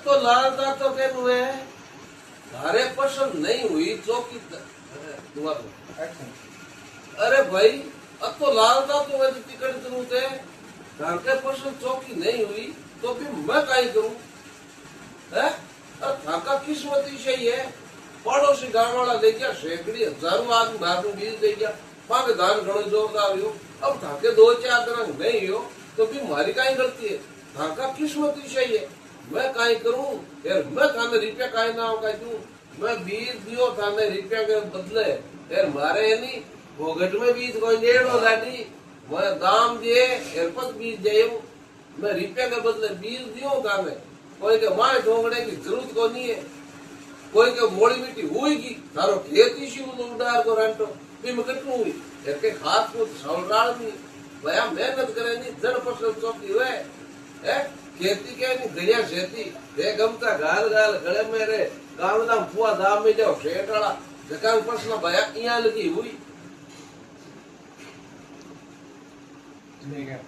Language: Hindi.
तो लालता तो के हुए धारे पसंद नहीं हुई चौकी दुआ अरे भाई अब तो लालता तो वैसे टिकट करूँ थे घर के पसंद चौकी नहीं हुई तो भी मैं कहीं करूँ है और थाका किस्मती सही है पड़ोसी गांव वाला ले गया सैकड़ी हजारों आदमी बाहर में बीज दे गया पाके धान घणो जोरदार हो अब थाके दो चार दिन नहीं हो तो भी मारी कहीं गलती है थाका किस्मती सही है मैं कहीं करूं यार मैं थाने रुपया कहीं ना कहीं दूं मैं बीज दियो थाने रुपया के बदले यार मारे है नहीं भोगट में बीज कोई नेड़ो लाडी मैं दाम दिए यार पत बीज जायो मैं रुपया के बदले बीज दियो थाने कोई के माए ढोंगड़े की जरूरत को नहीं है कोई के मोड़ी मिट्टी हुई की थारो खेती सी उडार को रंटो भी मैं कटू हुई यार के हाथ को सौराल नहीं भया मेहनत करे नहीं जड़ फसल चौकी हुए है खेती के नहीं गया खेती दे गमता गाल गाल गले मेरे गांव दाम फुआ दाम में जाओ शेटाड़ा जकान फसल भया इया लगी हुई ठीक है।